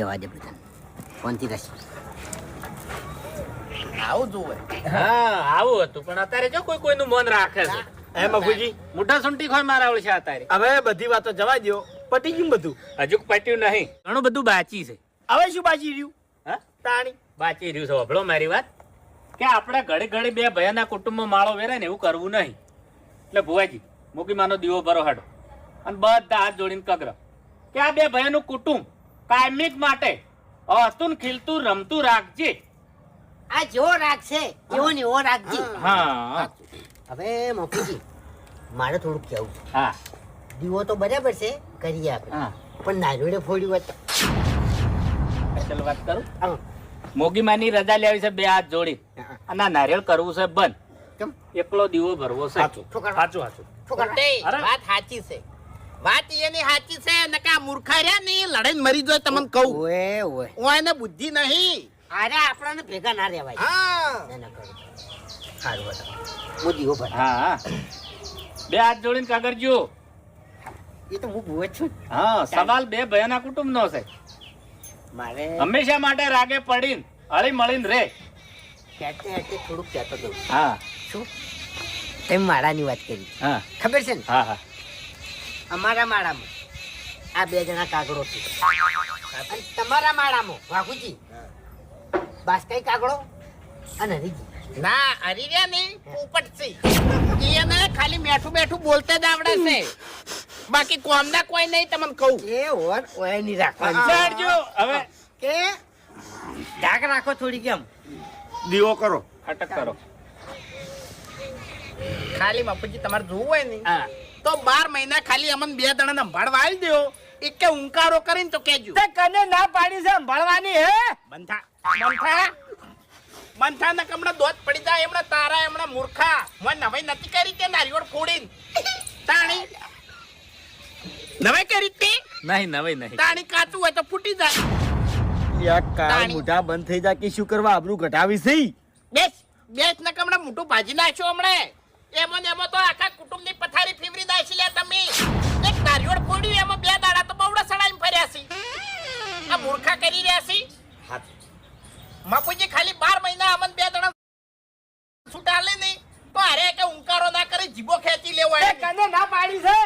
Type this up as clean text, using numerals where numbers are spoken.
જવા દે બધા ફોનથી રસ આવું જોવે. હા આવું હતું પણ અત્યારે જો કોઈ કોઈનું મન રાખે છે એ મફુજી મોટા સુંટી ખોય મારાવળ છે અત્યારે હવે બધી વાતો જવા દો. પટી ગયું બધું. હજુ પટ્યું નહીં ઘણું બધું બાકી છે હવે શું બાજી રહ્યું? હા તાણી બાકી રહ્યું છે સાંભળો મારી વાત કે આપણે ઘડી ઘડી બે ભયાના કુટુંબમાં માળો વેરાય ને એવું કરવું નહીં એટલે ભુવાજી મૂકી માનો દીવો ભરો હાડો અને બધા હાથ જોડીને કગર કે આ બે ભયાનું કુટુંબ કાયમિક માટે હસતું ને ખીલતું રમતું રાખજે. આ જેવો રાખશે એવો ને એવો રાખજે. હા હવે મફુજી મારે થોડુંક કહેવું છે. હા દીવો તો બરાબર છે કરીએ આપણે હા પણ નારોડે ફોડ્યું હોત તો? ચાલો વાત કરું હા. મોગી માની રજા લેવી છે બે હાથ જોડી હા. અને આ નારિયેળ કરવું છે બંધ કેમ? એકલો દીવો ભરવો છે સાચું શું કરવા? સાચું સાચું. શું કરવા? અરે. વાત સાચી છે. વાત એની સાચી છે નકા મૂર્ખા રહ્યા ને લડાઈને મરી જાય તમને કહું. ઓએ ઓએ ઓયને બુદ્ધિ નહીં. અરે આપણને ભેગા ના રહેવાય. હા ના ના કરું સારું હતા હું દીવો ભર. હા હા બે હાથ જોડીને કાગરજો. એ તો હું ભૂવો જ છું. હા સવાલ બે ભયાના કુટુંબ નો છે મારે હંમેશા માટે રાગે પડીને હળી મળીને રે. કહેતે કહેતે થોડુંક કહેતો હતો. હા શું તેમ માળાની વાત કરી હા ખબર છે ને? હા હા અમારા માળામાં આ બે જણા કાગડો છે અને તમારા માળામાં વાઘુજી બાસ્કાઈ કાગડો અને હરીજી. ના હરી રહ્યા ને પોપટ છે. એને ખાલી મેઠું બેઠું બોલતે જ આવડે છે બાકી કોમના કોઈ નહીં તમને કહું. એ ઓર ઓય ની રાખવાની. ચાડજો હવે કે ઢાક રાખો થોડી કેમ દીવો કરો. અટક કરો. ખાલી બાપુજી તમારે જોવું હોય ને હા તો 12 મહિના ખાલી અમને બે જણા સંભાળવા આવી દો. એક કે ઉંકારો કરીને તો કેજો. તે કને ના પાડી છે ભળવાની હે? બંધા બંધા ને કમણા દોત પડી જાય એમણે તારા એમણે મૂર્ખા મને નવાઈ નથી કરી તે નારિયોળ ફોડીને તાણી નવાઈ કરી તે નહીં નવાઈ નહીં તાણી કાચું હોય તો ફૂટી જાય. યાર કાળ તાણી. મોઢા બંધ થઈ જાય કે શું કરવા આબરૂ ઘટાવી છે? બેસ બેસ ને કમણા મોટું ભાજી નાખ્યો હમણે એમાં ને એમાં તો આખા કુટુંબની પથારી ફીવરી નાખી લે તમે. એક નારિયોળ ફોડ્યું એમાં બે દાડા તો બવડા સડાઈને ફર્યા છે. આ મૂર્ખા કરી રહ્યા છે. બાપુજી ખાલી 12 મહિના અમને બે જણા છૂટા લે નહીં તો અરે કે ઉંકારો ના કરે જીભો ખેંચી લેવો તે કને ના પાડી છે?